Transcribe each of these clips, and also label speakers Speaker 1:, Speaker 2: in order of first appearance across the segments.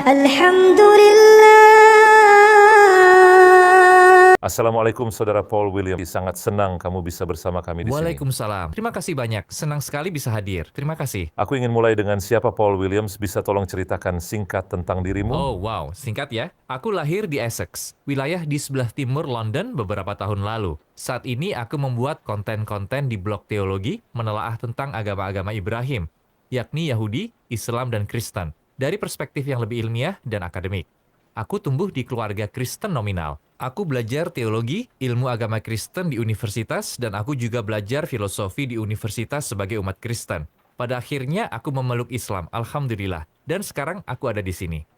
Speaker 1: Alhamdulillah.
Speaker 2: Assalamualaikum Saudara Paul William, sangat senang kamu bisa bersama kami di sini.
Speaker 3: Waalaikumsalam. Terima kasih banyak. Senang sekali bisa hadir. Terima kasih.
Speaker 2: Aku ingin mulai dengan siapa Paul Williams, bisa tolong ceritakan singkat tentang dirimu?
Speaker 3: Oh, wow. Singkat ya. Aku lahir di Essex, wilayah di sebelah timur London beberapa tahun lalu. Saat ini aku membuat konten-konten di blog teologi menelaah tentang agama-agama Ibrahim, yakni Yahudi, Islam, dan Kristen, dari perspektif yang lebih ilmiah dan akademik. Aku tumbuh di keluarga Kristen nominal. Aku belajar teologi, ilmu agama Kristen di universitas, dan aku juga belajar filosofi di universitas sebagai umat Kristen. Pada akhirnya aku memeluk Islam, alhamdulillah. Dan sekarang aku ada di sini.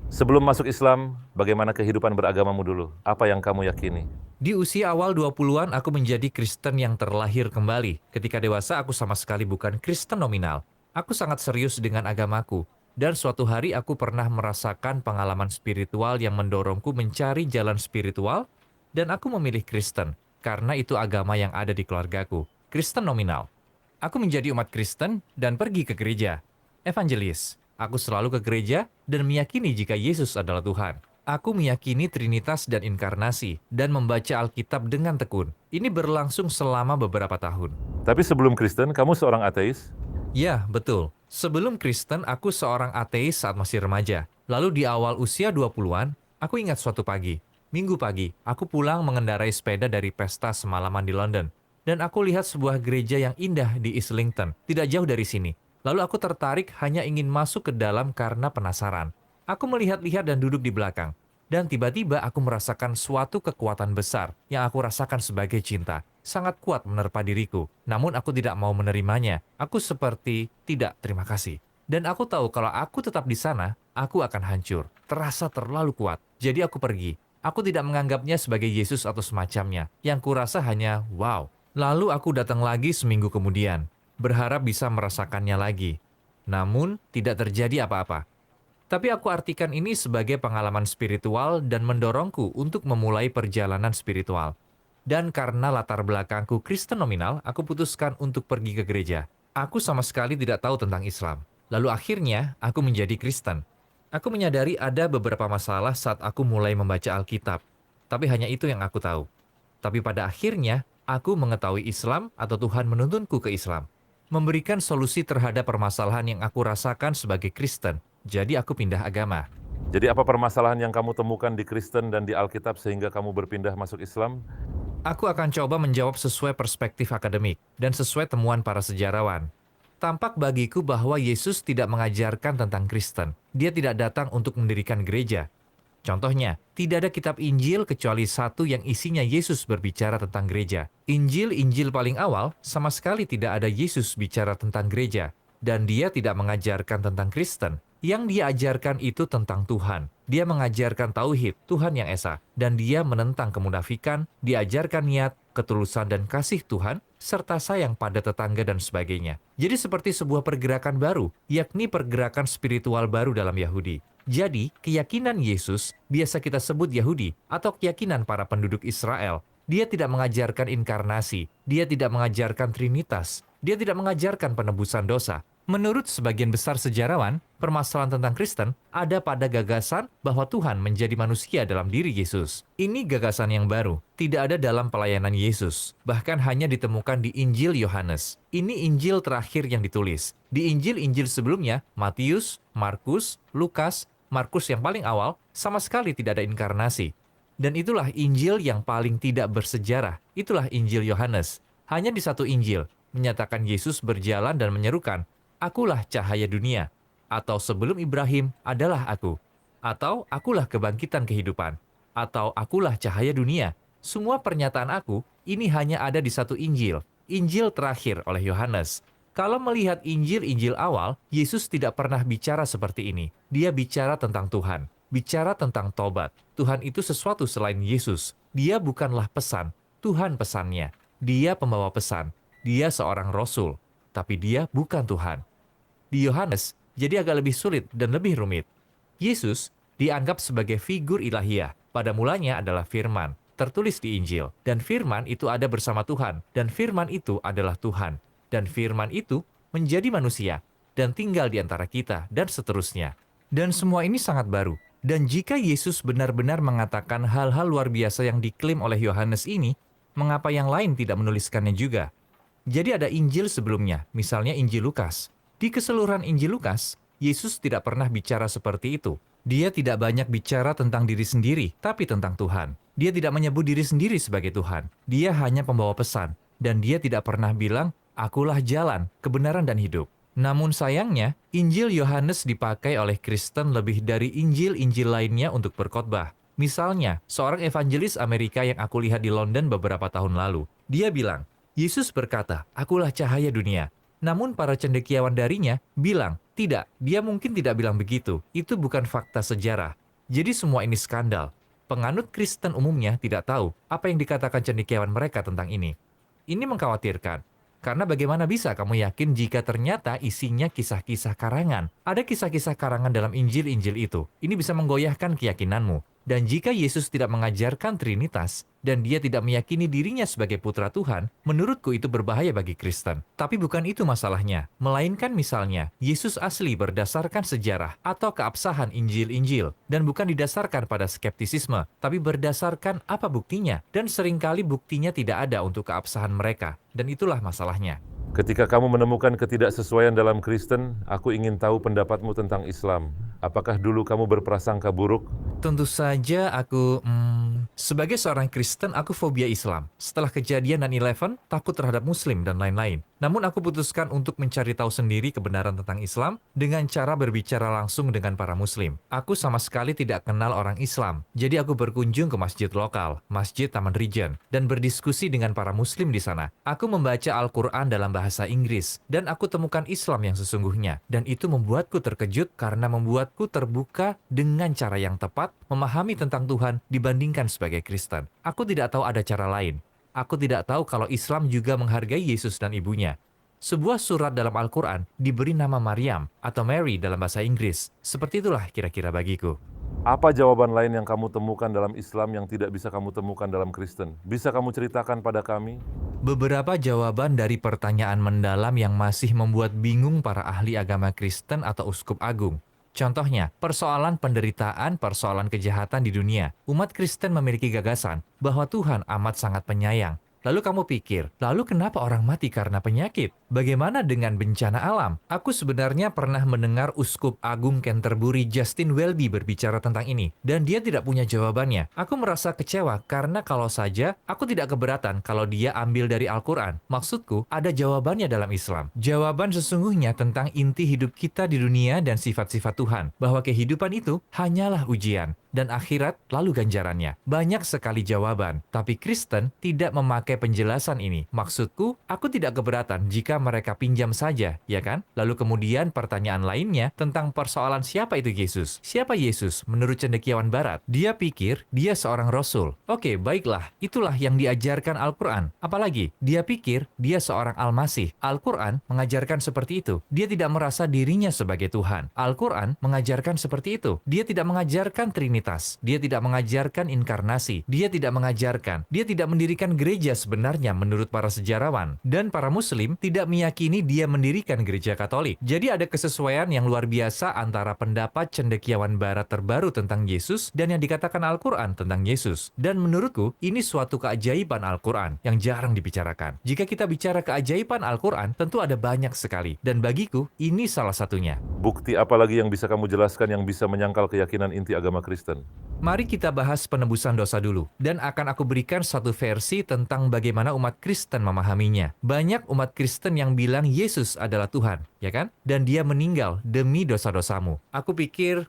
Speaker 2: Sebelum masuk Islam, bagaimana kehidupan beragamamu dulu? Apa yang kamu yakini?
Speaker 3: Di usia awal 20-an aku menjadi Kristen yang terlahir kembali. Ketika dewasa aku sama sekali bukan Kristen nominal. Aku sangat serius dengan agamaku. Dan suatu hari aku pernah merasakan pengalaman spiritual yang mendorongku mencari jalan spiritual, dan aku memilih Kristen, karena itu agama yang ada di keluargaku, Kristen nominal. Aku menjadi umat Kristen dan pergi ke gereja. Evangelis, aku selalu ke gereja dan meyakini jika Yesus adalah Tuhan. Aku meyakini Trinitas dan Inkarnasi, dan membaca Alkitab dengan tekun. Ini berlangsung selama beberapa tahun.
Speaker 2: Tapi sebelum Kristen, kamu seorang ateis?
Speaker 3: Ya, betul. Sebelum Kristen, aku seorang ateis saat masih remaja. Lalu di awal usia 20-an, aku ingat suatu pagi. Minggu pagi, aku pulang mengendarai sepeda dari pesta semalaman di London. Dan aku lihat sebuah gereja yang indah di Islington, tidak jauh dari sini. Lalu aku tertarik hanya ingin masuk ke dalam karena penasaran. Aku melihat-lihat dan duduk di belakang. Dan tiba-tiba aku merasakan suatu kekuatan besar yang aku rasakan sebagai cinta. Sangat kuat menerpa diriku. Namun aku tidak mau menerimanya. Aku seperti tidak terima kasih. Dan aku tahu kalau aku tetap di sana, aku akan hancur. Terasa terlalu kuat. Jadi aku pergi. Aku tidak menganggapnya sebagai Yesus atau semacamnya. Yang kurasa hanya wow. Lalu aku datang lagi seminggu kemudian. Berharap bisa merasakannya lagi. Namun tidak terjadi apa-apa. Tapi aku artikan ini sebagai pengalaman spiritual dan mendorongku untuk memulai perjalanan spiritual. Dan karena latar belakangku Kristen nominal, aku putuskan untuk pergi ke gereja. Aku sama sekali tidak tahu tentang Islam. Lalu akhirnya, aku menjadi Kristen. Aku menyadari ada beberapa masalah saat aku mulai membaca Alkitab. Tapi hanya itu yang aku tahu. Tapi pada akhirnya, aku mengetahui Islam atau Tuhan menuntunku ke Islam. Memberikan solusi terhadap permasalahan yang aku rasakan sebagai Kristen. Jadi aku pindah agama.
Speaker 2: Jadi apa permasalahan yang kamu temukan di Kristen dan di Alkitab sehingga kamu berpindah masuk Islam?
Speaker 3: Aku akan coba menjawab sesuai perspektif akademik dan sesuai temuan para sejarawan. Tampak bagiku bahwa Yesus tidak mengajarkan tentang Kristen. Dia tidak datang untuk mendirikan gereja. Contohnya, tidak ada kitab Injil kecuali satu yang isinya Yesus berbicara tentang gereja. Injil paling awal sama sekali tidak ada Yesus bicara tentang gereja. Dan dia tidak mengajarkan tentang Kristen. Yang dia ajarkan itu tentang Tuhan. Dia mengajarkan tauhid, Tuhan yang esa. Dan dia menentang kemunafikan, diajarkan niat, ketulusan dan kasih Tuhan, serta sayang pada tetangga dan sebagainya. Jadi seperti sebuah pergerakan baru, yakni pergerakan spiritual baru dalam Yahudi. Jadi, keyakinan Yesus biasa kita sebut Yahudi atau keyakinan para penduduk Israel. Dia tidak mengajarkan inkarnasi, dia tidak mengajarkan Trinitas, dia tidak mengajarkan penebusan dosa. Menurut sebagian besar sejarawan, permasalahan tentang Kristen ada pada gagasan bahwa Tuhan menjadi manusia dalam diri Yesus. Ini gagasan yang baru, tidak ada dalam pelayanan Yesus, bahkan hanya ditemukan di Injil Yohanes. Ini Injil terakhir yang ditulis. Di Injil-Injil sebelumnya, Matius, Markus, Lukas, Markus yang paling awal, sama sekali tidak ada inkarnasi. Dan itulah Injil yang paling tidak bersejarah, itulah Injil Yohanes. Hanya di satu Injil, menyatakan Yesus berjalan dan menyerukan, "Akulah cahaya dunia," atau "Sebelum Ibrahim adalah aku," atau "Akulah kebangkitan kehidupan," atau "Akulah cahaya dunia." Semua pernyataan aku, ini hanya ada di satu Injil, Injil terakhir oleh Yohanes. Kalau melihat Injil-Injil awal, Yesus tidak pernah bicara seperti ini. Dia bicara tentang Tuhan, bicara tentang tobat. Tuhan itu sesuatu selain Yesus. Dia bukanlah pesan, Tuhan pesannya. Dia pembawa pesan, dia seorang rasul, tapi dia bukan Tuhan. Di Yohanes, jadi agak lebih sulit dan lebih rumit. Yesus dianggap sebagai figur ilahiyah. Pada mulanya adalah firman, tertulis di Injil. Dan firman itu ada bersama Tuhan. Dan firman itu adalah Tuhan. Dan firman itu menjadi manusia dan tinggal di antara kita dan seterusnya. Dan semua ini sangat baru. Dan jika Yesus benar-benar mengatakan hal-hal luar biasa yang diklaim oleh Yohanes ini, mengapa yang lain tidak menuliskannya juga? Jadi ada Injil sebelumnya, misalnya Injil Lukas. Di keseluruhan Injil Lukas, Yesus tidak pernah bicara seperti itu. Dia tidak banyak bicara tentang diri sendiri, tapi tentang Tuhan. Dia tidak menyebut diri sendiri sebagai Tuhan. Dia hanya pembawa pesan. Dan dia tidak pernah bilang, "Akulah jalan, kebenaran, dan hidup." Namun sayangnya, Injil Yohanes dipakai oleh Kristen lebih dari Injil-Injil lainnya untuk berkhotbah. Misalnya, seorang evangelis Amerika yang aku lihat di London beberapa tahun lalu. Dia bilang, Yesus berkata, "Akulah cahaya dunia." Namun para cendekiawan darinya bilang, tidak, dia mungkin tidak bilang begitu. Itu bukan fakta sejarah. Jadi semua ini skandal. Penganut Kristen umumnya tidak tahu apa yang dikatakan cendekiawan mereka tentang ini. Ini mengkhawatirkan. Karena bagaimana bisa kamu yakin jika ternyata isinya kisah-kisah karangan? Ada kisah-kisah karangan dalam Injil-Injil itu. Ini bisa menggoyahkan keyakinanmu. Dan jika Yesus tidak mengajarkan Trinitas, dan dia tidak meyakini dirinya sebagai putra Tuhan, menurutku itu berbahaya bagi Kristen. Tapi bukan itu masalahnya. Melainkan misalnya, Yesus asli berdasarkan sejarah atau keabsahan Injil-Injil, dan bukan didasarkan pada skeptisisme, tapi berdasarkan apa buktinya. Dan seringkali buktinya tidak ada untuk keabsahan mereka. Dan itulah masalahnya.
Speaker 2: Ketika kamu menemukan ketidaksesuaian dalam Kristen, aku ingin tahu pendapatmu tentang Islam. Apakah dulu kamu berprasangka buruk?
Speaker 3: Tentu saja aku, sebagai seorang Kristen, aku fobia Islam. Setelah kejadian 9/11, takut terhadap Muslim dan lain-lain. Namun aku putuskan untuk mencari tahu sendiri kebenaran tentang Islam dengan cara berbicara langsung dengan para Muslim. Aku sama sekali tidak kenal orang Islam. Jadi aku berkunjung ke masjid lokal, Masjid Taman Regent, dan berdiskusi dengan para Muslim di sana. Aku membaca Al-Quran dalam bahasa Inggris, dan aku temukan Islam yang sesungguhnya. Dan itu membuatku terkejut karena membuatku terbuka dengan cara yang tepat memahami tentang Tuhan dibandingkan sebagai Kristen. Aku tidak tahu ada cara lain. Aku tidak tahu kalau Islam juga menghargai Yesus dan ibunya. Sebuah surat dalam Al-Quran diberi nama Maryam atau Mary dalam bahasa Inggris. Seperti itulah kira-kira bagiku.
Speaker 2: Apa jawaban lain yang kamu temukan dalam Islam yang tidak bisa kamu temukan dalam Kristen? Bisa kamu ceritakan pada kami?
Speaker 3: Beberapa jawaban dari pertanyaan mendalam yang masih membuat bingung para ahli agama Kristen atau uskup agung. Contohnya, persoalan penderitaan, persoalan kejahatan di dunia. Umat Kristen memiliki gagasan bahwa Tuhan amat sangat penyayang. Lalu kamu pikir, lalu kenapa orang mati karena penyakit? Bagaimana dengan bencana alam? Aku sebenarnya pernah mendengar Uskup Agung Canterbury Justin Welby berbicara tentang ini, dan dia tidak punya jawabannya. Aku merasa kecewa karena kalau saja aku tidak keberatan kalau dia ambil dari Al-Quran. Maksudku, ada jawabannya dalam Islam. Jawaban sesungguhnya tentang inti hidup kita di dunia dan sifat-sifat Tuhan, bahwa kehidupan itu hanyalah ujian, dan akhirat lalu ganjarannya. Banyak sekali jawaban, tapi Kristen tidak memakai penjelasan ini. Maksudku, aku tidak keberatan jika mereka pinjam saja, ya kan? Lalu kemudian pertanyaan lainnya tentang persoalan siapa itu Yesus. Siapa Yesus menurut cendekiawan barat? Dia pikir dia seorang rasul. Oke, baiklah, itulah yang diajarkan Al-Quran. Apalagi, dia pikir dia seorang Al-Masih. Al-Quran mengajarkan seperti itu. Dia tidak merasa dirinya sebagai Tuhan. Al-Quran mengajarkan seperti itu. Dia tidak mengajarkan Trinitas. Dia tidak mengajarkan inkarnasi. Dia tidak mengajarkan. Dia tidak mendirikan gereja sebenarnya menurut para sejarawan. Dan para Muslim tidak meyakini dia mendirikan gereja Katolik. Jadi ada kesesuaian yang luar biasa antara pendapat cendekiawan barat terbaru tentang Yesus dan yang dikatakan Al-Quran tentang Yesus. Dan menurutku, ini suatu keajaiban Al-Quran yang jarang dibicarakan. Jika kita bicara keajaiban Al-Quran, tentu ada banyak sekali. Dan bagiku, ini salah satunya.
Speaker 2: Bukti apa lagi yang bisa kamu jelaskan yang bisa menyangkal keyakinan inti agama Kristen?
Speaker 3: Mari kita bahas penebusan dosa dulu, dan akan aku berikan satu versi tentang bagaimana umat Kristen memahaminya. Banyak umat Kristen yang bilang Yesus adalah Tuhan, ya kan? Dan dia meninggal demi dosa-dosamu. Aku pikir,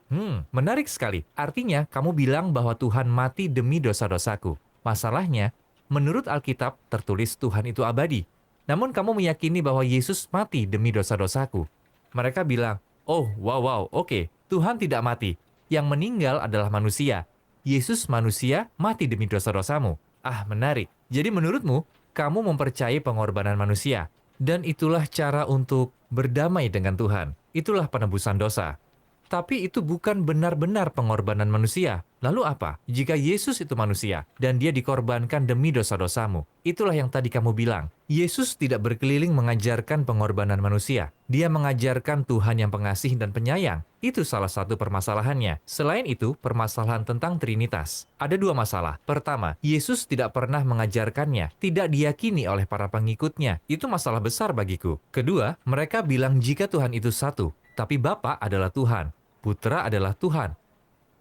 Speaker 3: menarik sekali. Artinya, kamu bilang bahwa Tuhan mati demi dosa-dosaku. Masalahnya, menurut Alkitab tertulis Tuhan itu abadi. Namun kamu meyakini bahwa Yesus mati demi dosa-dosaku. Mereka bilang, oh, wow, oke, Tuhan tidak mati. Yang meninggal adalah manusia. Yesus manusia mati demi dosa-dosamu. Ah, menarik. Jadi menurutmu, kamu mempercayai pengorbanan manusia. Dan itulah cara untuk berdamai dengan Tuhan. Itulah penebusan dosa. Tapi itu bukan benar-benar pengorbanan manusia. Lalu apa? Jika Yesus itu manusia dan dia dikorbankan demi dosa-dosamu. Itulah yang tadi kamu bilang. Yesus tidak berkeliling mengajarkan pengorbanan manusia. Dia mengajarkan Tuhan yang pengasih dan penyayang. Itu salah satu permasalahannya. Selain itu, permasalahan tentang Trinitas. Ada dua masalah. Pertama, Yesus tidak pernah mengajarkannya, tidak diyakini oleh para pengikutnya. Itu masalah besar bagiku. Kedua, mereka bilang jika Tuhan itu satu, tapi Bapa adalah Tuhan, Putra adalah Tuhan,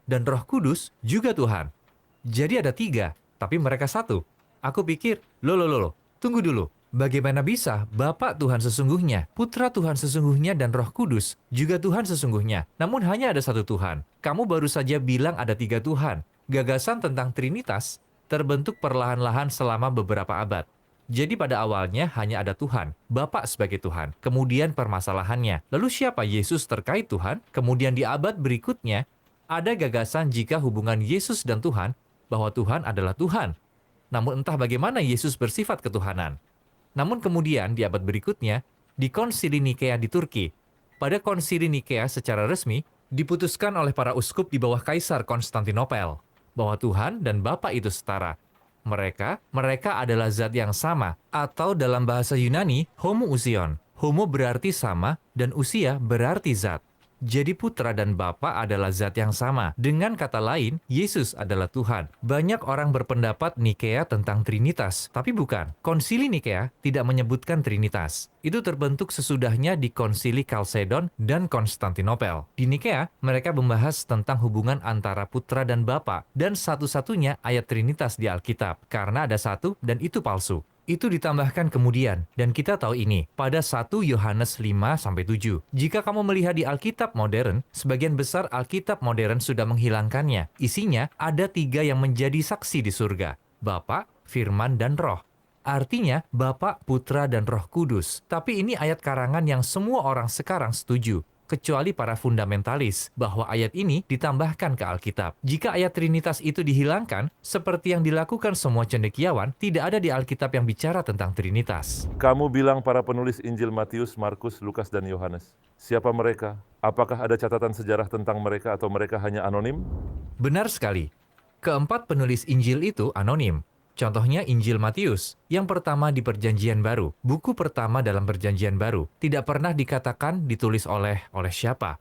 Speaker 3: dan Roh Kudus juga Tuhan. Jadi ada tiga, tapi mereka satu. Aku pikir, loh, tunggu dulu. Bagaimana bisa Bapa Tuhan sesungguhnya, Putra Tuhan sesungguhnya, dan Roh Kudus juga Tuhan sesungguhnya, namun hanya ada satu Tuhan? Kamu baru saja bilang ada tiga Tuhan. Gagasan tentang Trinitas terbentuk perlahan-lahan selama beberapa abad. Jadi pada awalnya hanya ada Tuhan, Bapa sebagai Tuhan. Kemudian permasalahannya, lalu siapa Yesus terkait Tuhan? Kemudian di abad berikutnya, ada gagasan jika hubungan Yesus dan Tuhan, bahwa Tuhan adalah Tuhan. Namun entah bagaimana Yesus bersifat ketuhanan. Namun kemudian di abad berikutnya, di Konsili Nikea di Turki, pada Konsili Nikea secara resmi, diputuskan oleh para uskup di bawah Kaisar Konstantinopel, bahwa Tuhan dan Bapa itu setara. Mereka adalah zat yang sama, atau dalam bahasa Yunani, homoousion. Homo berarti sama, dan usia berarti zat. Jadi Putra dan Bapa adalah zat yang sama. Dengan kata lain, Yesus adalah Tuhan. Banyak orang berpendapat Nikea tentang Trinitas, tapi bukan. Konsili Nikea tidak menyebutkan Trinitas. Itu terbentuk sesudahnya di Konsili Kalsedon dan Konstantinopel. Di Nikea, mereka membahas tentang hubungan antara Putra dan Bapa, dan satu-satunya ayat Trinitas di Alkitab, karena ada satu dan itu palsu. Itu ditambahkan kemudian, dan kita tahu ini, pada 1 Yohanes 5-7. Jika kamu melihat di Alkitab modern, sebagian besar Alkitab modern sudah menghilangkannya. Isinya, ada tiga yang menjadi saksi di surga, Bapa, Firman, dan Roh. Artinya, Bapa, Putra, dan Roh Kudus. Tapi ini ayat karangan yang semua orang sekarang setuju, kecuali para fundamentalis, bahwa ayat ini ditambahkan ke Alkitab. Jika ayat Trinitas itu dihilangkan, seperti yang dilakukan semua cendekiawan, tidak ada di Alkitab yang bicara tentang Trinitas.
Speaker 2: Kamu bilang para penulis Injil Matius, Markus, Lukas, dan Yohanes. Siapa mereka? Apakah ada catatan sejarah tentang mereka atau mereka hanya anonim?
Speaker 3: Benar sekali. Keempat penulis Injil itu anonim. Contohnya Injil Matius, yang pertama di Perjanjian Baru, buku pertama dalam Perjanjian Baru, tidak pernah dikatakan ditulis oleh siapa.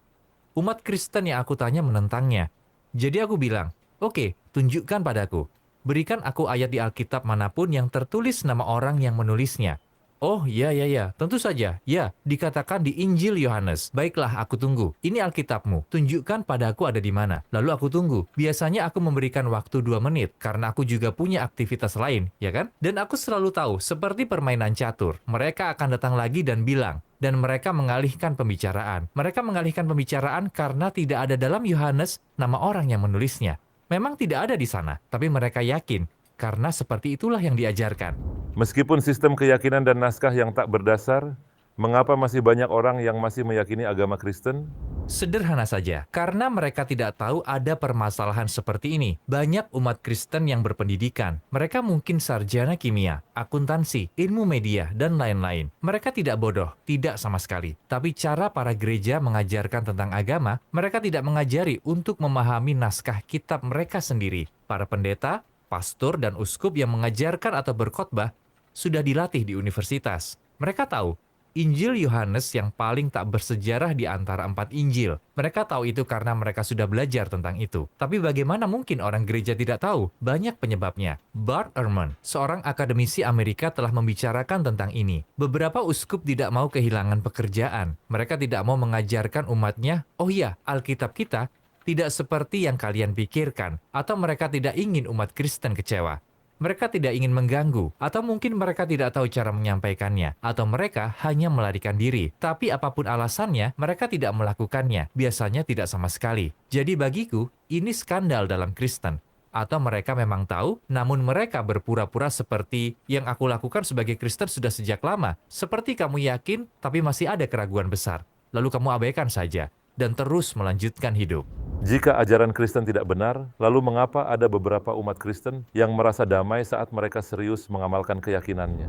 Speaker 3: Umat Kristen yang aku tanya menentangnya. Jadi aku bilang, oke, tunjukkan padaku. Berikan aku ayat di Alkitab manapun yang tertulis nama orang yang menulisnya. Oh, ya, tentu saja. Ya, dikatakan di Injil Yohanes. Baiklah, aku tunggu. Ini Alkitabmu. Tunjukkan padaku ada di mana. Lalu aku tunggu. Biasanya aku memberikan waktu 2 menit, karena aku juga punya aktivitas lain, ya kan? Dan aku selalu tahu, seperti permainan catur, mereka akan datang lagi dan bilang, dan mereka mengalihkan pembicaraan. Mereka mengalihkan pembicaraan karena tidak ada dalam Yohanes nama orang yang menulisnya. Memang tidak ada di sana, tapi mereka yakin, karena seperti itulah yang diajarkan.
Speaker 2: Meskipun sistem keyakinan dan naskah yang tak berdasar, mengapa masih banyak orang yang masih meyakini agama Kristen?
Speaker 3: Sederhana saja, karena mereka tidak tahu ada permasalahan seperti ini. Banyak umat Kristen yang berpendidikan. Mereka mungkin sarjana kimia, akuntansi, ilmu media, dan lain-lain. Mereka tidak bodoh, tidak sama sekali. Tapi cara para gereja mengajarkan tentang agama, mereka tidak mengajari untuk memahami naskah kitab mereka sendiri. Para pendeta, pastor, dan uskup yang mengajarkan atau berkhotbah sudah dilatih di universitas. Mereka tahu Injil Yohanes yang paling tak bersejarah di antara 4 Injil. Mereka tahu itu karena mereka sudah belajar tentang itu. Tapi bagaimana mungkin orang gereja tidak tahu? Banyak penyebabnya. Bart Ehrman, seorang akademisi Amerika, telah membicarakan tentang ini. Beberapa uskup tidak mau kehilangan pekerjaan. Mereka tidak mau mengajarkan umatnya, oh iya, Alkitab kita tidak seperti yang kalian pikirkan, atau mereka tidak ingin umat Kristen kecewa. Mereka tidak ingin mengganggu, atau mungkin mereka tidak tahu cara menyampaikannya, atau mereka hanya melarikan diri. Tapi apapun alasannya, mereka tidak melakukannya, biasanya tidak sama sekali. Jadi bagiku, ini skandal dalam Kristen. Atau mereka memang tahu, namun mereka berpura-pura seperti yang aku lakukan sebagai Kristen sudah sejak lama. Seperti kamu yakin, tapi masih ada keraguan besar. Lalu kamu abaikan saja, dan terus melanjutkan hidup.
Speaker 2: Jika ajaran Kristen tidak benar, lalu mengapa ada beberapa umat Kristen yang merasa damai saat mereka serius mengamalkan keyakinannya?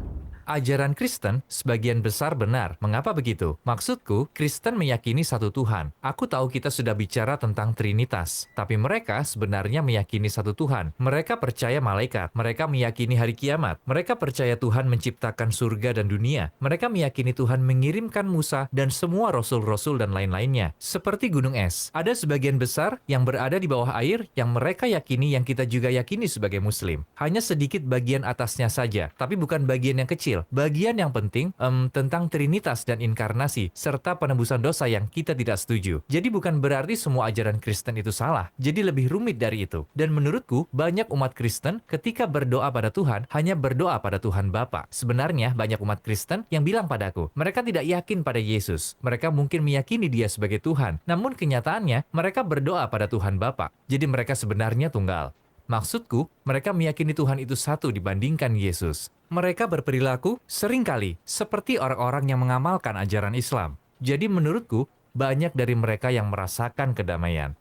Speaker 3: Ajaran Kristen sebagian besar benar. Mengapa begitu? Maksudku, Kristen meyakini satu Tuhan. Aku tahu kita sudah bicara tentang Trinitas, tapi mereka sebenarnya meyakini satu Tuhan. Mereka percaya malaikat, mereka meyakini hari kiamat, mereka percaya Tuhan menciptakan surga dan dunia, mereka meyakini Tuhan mengirimkan Musa dan semua rasul-rasul dan lain-lainnya. Seperti gunung es, ada sebagian besar yang berada di bawah air yang mereka yakini, yang kita juga yakini sebagai Muslim. Hanya sedikit bagian atasnya saja, tapi bukan bagian yang kecil. Bagian yang penting tentang Trinitas dan inkarnasi, serta penebusan dosa yang kita tidak setuju. Jadi bukan berarti semua ajaran Kristen itu salah. Jadi lebih rumit dari itu. Dan menurutku, banyak umat Kristen ketika berdoa pada Tuhan, hanya berdoa pada Tuhan Bapa. Sebenarnya banyak umat Kristen yang bilang padaku, mereka tidak yakin pada Yesus. Mereka mungkin meyakini Dia sebagai Tuhan. Namun kenyataannya, mereka berdoa pada Tuhan Bapa. Jadi mereka sebenarnya tunggal. Maksudku, mereka meyakini Tuhan itu satu dibandingkan Yesus. Mereka berperilaku seringkali seperti orang-orang yang mengamalkan ajaran Islam. Jadi menurutku, banyak dari mereka yang merasakan kedamaian.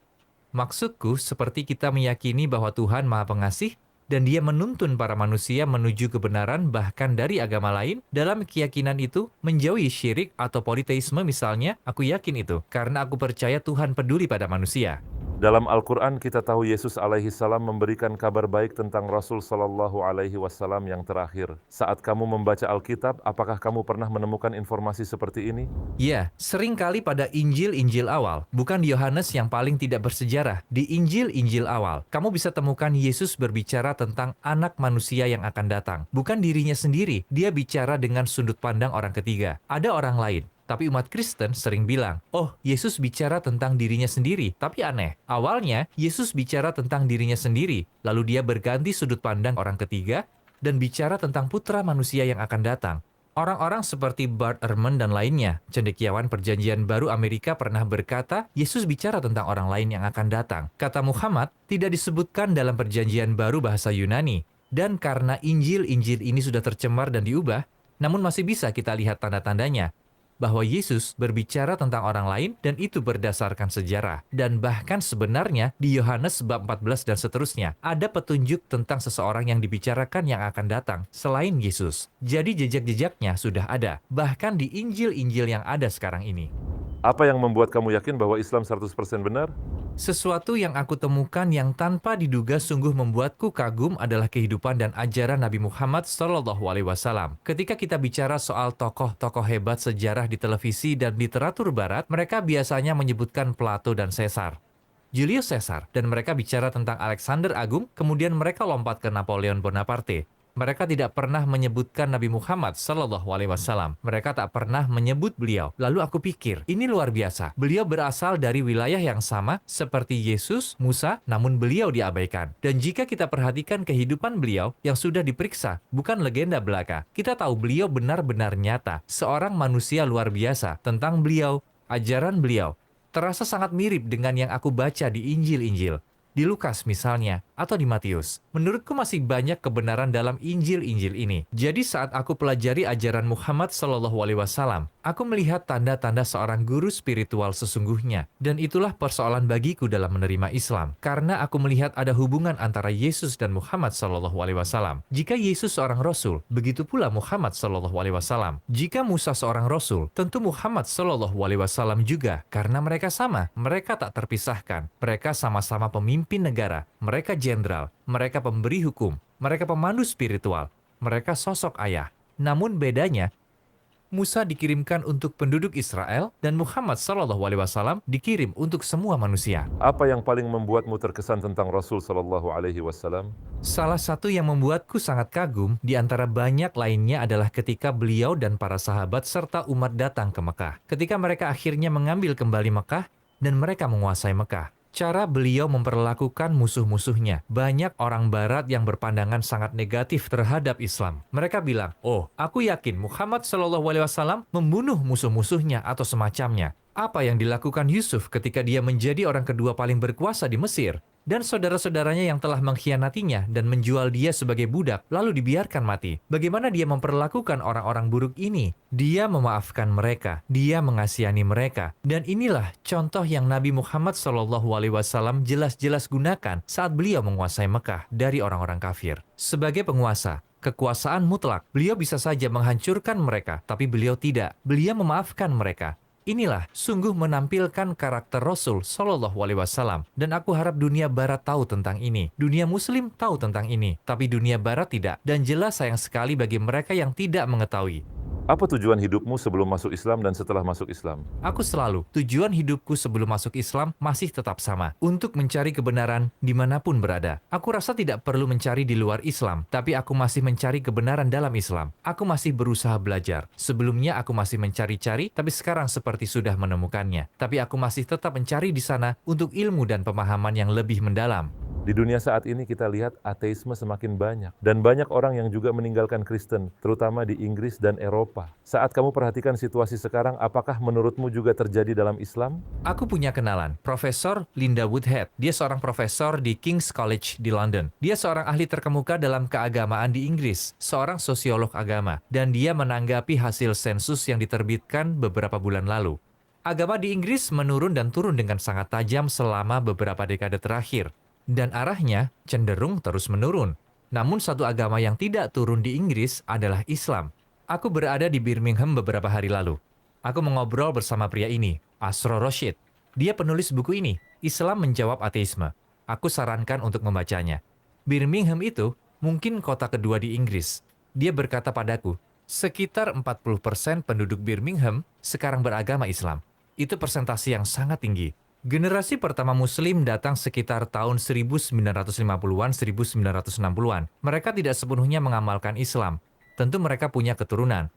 Speaker 3: Maksudku, seperti kita meyakini bahwa Tuhan Maha Pengasih dan Dia menuntun para manusia menuju kebenaran bahkan dari agama lain. Dalam keyakinan itu, menjauhi syirik atau politeisme misalnya, aku yakin itu karena aku percaya Tuhan peduli pada manusia.
Speaker 2: Dalam Al-Quran kita tahu Yesus alaihi salam memberikan kabar baik tentang Rasul sallallahu alaihi wasallam yang terakhir. Saat kamu membaca Alkitab, apakah kamu pernah menemukan informasi seperti ini?
Speaker 3: Ya, seringkali pada Injil-Injil awal, bukan di Yohanes yang paling tidak bersejarah. Di Injil-Injil awal, kamu bisa temukan Yesus berbicara tentang anak manusia yang akan datang. Bukan dirinya sendiri, Dia bicara dengan sudut pandang orang ketiga. Ada orang lain. Tapi umat Kristen sering bilang, oh, Yesus bicara tentang dirinya sendiri. Tapi aneh, awalnya Yesus bicara tentang dirinya sendiri, lalu Dia berganti sudut pandang orang ketiga dan bicara tentang putra manusia yang akan datang. Orang-orang seperti Bart Ehrman dan lainnya, cendekiawan Perjanjian Baru Amerika, pernah berkata, Yesus bicara tentang orang lain yang akan datang. Kata Muhammad tidak disebutkan dalam Perjanjian Baru bahasa Yunani. Dan karena Injil-Injil ini sudah tercemar dan diubah, namun masih bisa kita lihat tanda-tandanya bahwa Yesus berbicara tentang orang lain dan itu berdasarkan sejarah. Dan bahkan sebenarnya di Yohanes bab 14 dan seterusnya, ada petunjuk tentang seseorang yang dibicarakan yang akan datang selain Yesus. Jadi jejak-jejaknya sudah ada, bahkan di Injil-Injil yang ada sekarang ini.
Speaker 2: Apa yang membuat kamu yakin bahwa Islam 100% benar?
Speaker 3: Sesuatu yang aku temukan yang tanpa diduga sungguh membuatku kagum adalah kehidupan dan ajaran Nabi Muhammad SAW. Ketika kita bicara soal tokoh-tokoh hebat sejarah di televisi dan literatur barat, mereka biasanya menyebutkan Plato dan Caesar. Julius Caesar, dan mereka bicara tentang Alexander Agung, kemudian mereka lompat ke Napoleon Bonaparte. Mereka tidak pernah menyebutkan Nabi Muhammad SAW. Mereka tak pernah menyebut beliau. Lalu aku pikir, ini luar biasa. Beliau berasal dari wilayah yang sama seperti Yesus, Musa, namun beliau diabaikan. Dan jika kita perhatikan kehidupan beliau yang sudah diperiksa, bukan legenda belaka. Kita tahu beliau benar-benar nyata. Seorang manusia luar biasa. Tentang beliau, ajaran beliau terasa sangat mirip dengan yang aku baca di Injil-Injil. Di Lukas misalnya, atau di Matius. Menurutku masih banyak kebenaran dalam Injil-Injil ini. Jadi saat aku pelajari ajaran Muhammad SAW, aku melihat tanda-tanda seorang guru spiritual sesungguhnya. Dan itulah persoalan bagiku dalam menerima Islam. Karena aku melihat ada hubungan antara Yesus dan Muhammad SAW. Jika Yesus seorang Rasul, begitu pula Muhammad SAW. Jika Musa seorang Rasul, tentu Muhammad SAW juga. Karena mereka sama, mereka tak terpisahkan. Mereka sama-sama pemimpin negara, mereka jenderal, mereka pemberi hukum, mereka pemandu spiritual, mereka sosok ayah. Namun bedanya, Musa dikirimkan untuk penduduk Israel dan Muhammad SAW dikirim untuk semua manusia.
Speaker 2: Apa yang paling membuatmu terkesan tentang Rasul sallallahu alaihi wasallam?
Speaker 3: Salah satu yang membuatku sangat kagum di antara banyak lainnya adalah ketika beliau dan para sahabat serta umat datang ke Mekah. Ketika mereka akhirnya mengambil kembali Mekah dan mereka menguasai Mekah. Cara beliau memperlakukan musuh-musuhnya. Banyak orang barat yang berpandangan sangat negatif terhadap Islam. Mereka bilang, oh, aku yakin Muhammad SAW membunuh musuh-musuhnya atau semacamnya. Apa yang dilakukan Yusuf ketika dia menjadi orang kedua paling berkuasa di Mesir? Dan saudara-saudaranya yang telah mengkhianatinya dan menjual dia sebagai budak, lalu dibiarkan mati. Bagaimana dia memperlakukan orang-orang buruk ini? Dia memaafkan mereka, dia mengasihani mereka. Dan inilah contoh yang Nabi Muhammad SAW jelas-jelas gunakan saat beliau menguasai Mekah dari orang-orang kafir. Sebagai penguasa, kekuasaan mutlak. Beliau bisa saja menghancurkan mereka, tapi beliau tidak. Beliau memaafkan mereka. Inilah sungguh menampilkan karakter Rasul Shallallahu Alaihi Wasallam, dan aku harap dunia Barat tahu tentang ini. Dunia Muslim tahu tentang ini, tapi dunia Barat tidak. Dan jelas sayang sekali bagi mereka yang tidak mengetahui.
Speaker 2: Apa tujuan hidupmu sebelum masuk Islam dan setelah masuk Islam?
Speaker 3: Aku selalu, tujuan hidupku sebelum masuk Islam masih tetap sama, untuk mencari kebenaran dimanapun berada. Aku rasa tidak perlu mencari di luar Islam, tapi aku masih mencari kebenaran dalam Islam. Aku masih berusaha belajar. Sebelumnya aku masih mencari-cari, tapi sekarang seperti sudah menemukannya. Tapi aku masih tetap mencari di sana untuk ilmu dan pemahaman yang lebih mendalam.
Speaker 2: Di dunia saat ini kita lihat ateisme semakin banyak. Dan banyak orang yang juga meninggalkan Kristen, terutama di Inggris dan Eropa. Saat kamu perhatikan situasi sekarang, apakah menurutmu juga terjadi dalam Islam?
Speaker 3: Aku punya kenalan, Profesor Linda Woodhead. Dia seorang profesor di King's College di London. Dia seorang ahli terkemuka dalam keagamaan di Inggris, seorang sosiolog agama. Dan dia menanggapi hasil sensus yang diterbitkan beberapa bulan lalu. Agama di Inggris menurun dan turun dengan sangat tajam selama beberapa dekade terakhir. Dan arahnya cenderung terus menurun. Namun satu agama yang tidak turun di Inggris adalah Islam. Aku berada di Birmingham beberapa hari lalu. Aku mengobrol bersama pria ini, Asro Roshid. Dia penulis buku ini, Islam Menjawab Ateisme. Aku sarankan untuk membacanya. Birmingham itu mungkin kota kedua di Inggris. Dia berkata padaku, sekitar 40% penduduk Birmingham sekarang beragama Islam. Itu persentase yang sangat tinggi. Generasi pertama Muslim datang sekitar tahun 1950-an, 1960-an. Mereka tidak sepenuhnya mengamalkan Islam. Tentu mereka punya keturunan.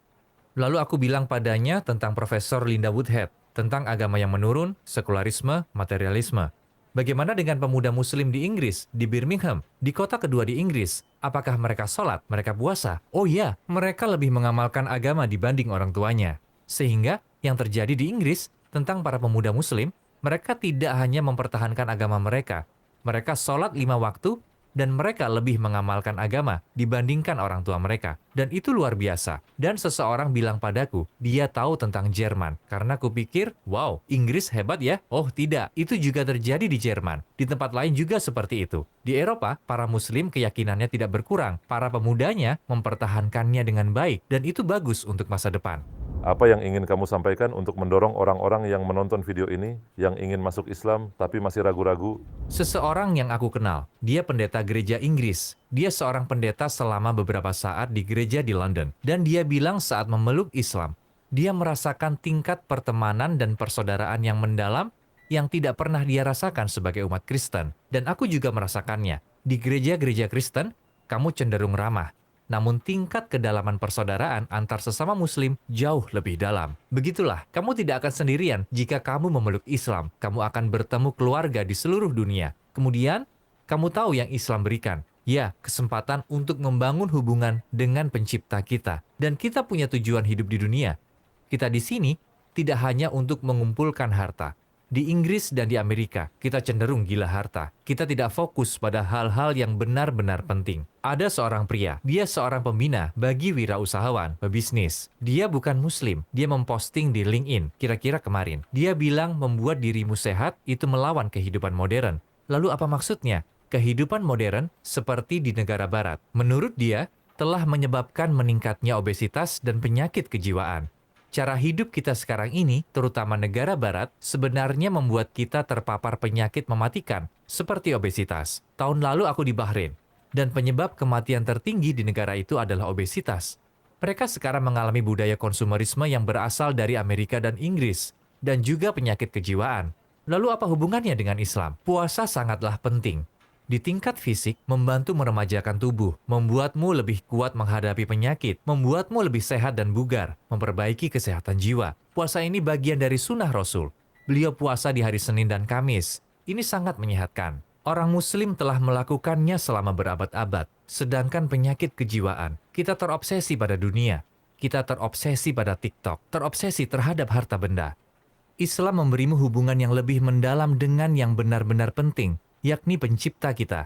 Speaker 3: Lalu aku bilang padanya tentang Profesor Linda Woodhead, tentang agama yang menurun, sekularisme, materialisme. Bagaimana dengan pemuda Muslim di Inggris, di Birmingham, di kota kedua di Inggris? Apakah mereka sholat, mereka puasa? Oh iya, mereka lebih mengamalkan agama dibanding orang tuanya. Sehingga yang terjadi di Inggris tentang para pemuda Muslim, mereka tidak hanya mempertahankan agama mereka. Mereka sholat 5 waktu, dan mereka lebih mengamalkan agama dibandingkan orang tua mereka. Dan itu luar biasa. Dan seseorang bilang padaku, dia tahu tentang Jerman. Karena kupikir, wow, Inggris hebat ya? Oh tidak, itu juga terjadi di Jerman. Di tempat lain juga seperti itu. Di Eropa, para Muslim keyakinannya tidak berkurang. Para pemudanya mempertahankannya dengan baik. Dan itu bagus untuk masa depan.
Speaker 2: Apa yang ingin kamu sampaikan untuk mendorong orang-orang yang menonton video ini, yang ingin masuk Islam tapi masih ragu-ragu?
Speaker 3: Seseorang yang aku kenal, dia pendeta gereja Inggris. Dia seorang pendeta selama beberapa saat di gereja di London. Dan dia bilang saat memeluk Islam, dia merasakan tingkat pertemanan dan persaudaraan yang mendalam yang tidak pernah dia rasakan sebagai umat Kristen. Dan aku juga merasakannya. Di gereja-gereja Kristen, kamu cenderung ramah. Namun tingkat kedalaman persaudaraan antar sesama Muslim jauh lebih dalam. Begitulah, kamu tidak akan sendirian jika kamu memeluk Islam. Kamu akan bertemu keluarga di seluruh dunia. Kemudian, kamu tahu yang Islam berikan. Ya, kesempatan untuk membangun hubungan dengan pencipta kita. Dan kita punya tujuan hidup di dunia. Kita di sini tidak hanya untuk mengumpulkan harta. Di Inggris dan di Amerika, kita cenderung gila harta. Kita tidak fokus pada hal-hal yang benar-benar penting. Ada seorang pria, dia seorang pembina bagi wirausahawan, pebisnis. Dia bukan Muslim, dia memposting di LinkedIn, kira-kira kemarin. Dia bilang membuat dirimu sehat itu melawan kehidupan modern. Lalu apa maksudnya? Kehidupan modern seperti di negara barat. Menurut dia, telah menyebabkan meningkatnya obesitas dan penyakit kejiwaan. Cara hidup kita sekarang ini, terutama negara barat, sebenarnya membuat kita terpapar penyakit mematikan, seperti obesitas. Tahun lalu aku di Bahrain, dan penyebab kematian tertinggi di negara itu adalah obesitas. Mereka sekarang mengalami budaya konsumerisme yang berasal dari Amerika dan Inggris, dan juga penyakit kejiwaan. Lalu apa hubungannya dengan Islam? Puasa sangatlah penting. Di tingkat fisik, membantu meremajakan tubuh, membuatmu lebih kuat menghadapi penyakit, membuatmu lebih sehat dan bugar, memperbaiki kesehatan jiwa. Puasa ini bagian dari sunnah Rasul. Beliau puasa di hari Senin dan Kamis. Ini sangat menyehatkan. Orang Muslim telah melakukannya selama berabad-abad. Sedangkan penyakit kejiwaan, kita terobsesi pada dunia. Kita terobsesi pada TikTok, terobsesi terhadap harta benda. Islam memberimu hubungan yang lebih mendalam dengan yang benar-benar penting, yakni pencipta kita.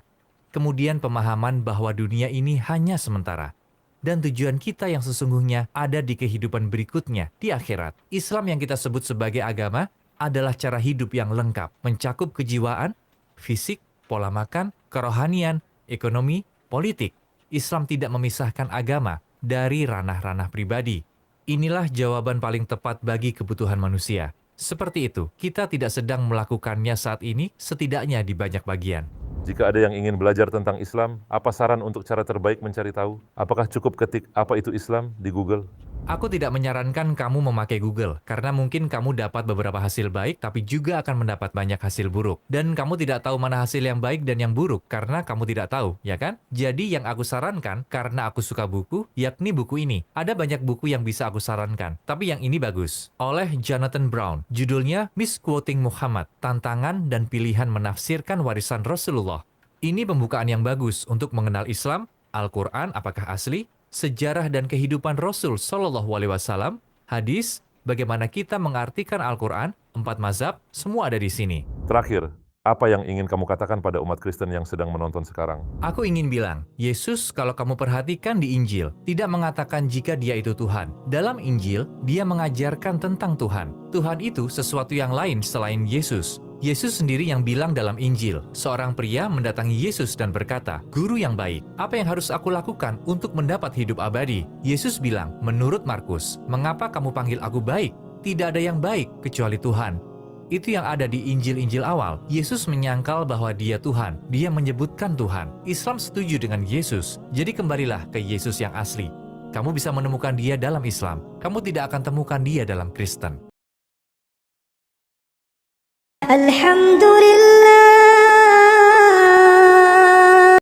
Speaker 3: Kemudian pemahaman bahwa dunia ini hanya sementara. Dan tujuan kita yang sesungguhnya ada di kehidupan berikutnya, di akhirat. Islam yang kita sebut sebagai agama adalah cara hidup yang lengkap, mencakup kejiwaan, fisik, pola makan, kerohanian, ekonomi, politik. Islam tidak memisahkan agama dari ranah-ranah pribadi. Inilah jawaban paling tepat bagi kebutuhan manusia. Seperti itu, kita tidak sedang melakukannya saat ini, setidaknya di banyak bagian.
Speaker 2: Jika ada yang ingin belajar tentang Islam, apa saran untuk cara terbaik mencari tahu? Apakah cukup ketik apa itu Islam di Google?
Speaker 3: Aku tidak menyarankan kamu memakai Google, karena mungkin kamu dapat beberapa hasil baik, tapi juga akan mendapat banyak hasil buruk. Dan kamu tidak tahu mana hasil yang baik dan yang buruk, karena kamu tidak tahu, ya kan? Jadi yang aku sarankan, karena aku suka buku, yakni buku ini. Ada banyak buku yang bisa aku sarankan, tapi yang ini bagus. Oleh Jonathan Brown, judulnya Misquoting Muhammad, Tantangan dan Pilihan Menafsirkan Warisan Rasulullah. Ini pembukaan yang bagus untuk mengenal Islam, Al-Quran apakah asli, sejarah dan kehidupan Rasul Shallallahu Alaihi Wasallam, hadis, bagaimana kita mengartikan Al-Quran, 4 mazhab, semua ada di sini.
Speaker 2: Terakhir, apa yang ingin kamu katakan pada umat Kristen yang sedang menonton sekarang?
Speaker 3: Aku ingin bilang, Yesus kalau kamu perhatikan di Injil, tidak mengatakan jika dia itu Tuhan. Dalam Injil, dia mengajarkan tentang Tuhan. Tuhan itu sesuatu yang lain selain Yesus. Yesus sendiri yang bilang dalam Injil, seorang pria mendatangi Yesus dan berkata, "Guru yang baik, apa yang harus aku lakukan untuk mendapat hidup abadi?" Yesus bilang, menurut Markus, "Mengapa kamu panggil aku baik? Tidak ada yang baik kecuali Tuhan." Itu yang ada di Injil-Injil awal. Yesus menyangkal bahwa dia Tuhan. Dia menyebutkan Tuhan. Islam setuju dengan Yesus. Jadi kembalilah ke Yesus yang asli. Kamu bisa menemukan dia dalam Islam. Kamu tidak akan temukan dia dalam Kristen.
Speaker 1: Alhamdulillah.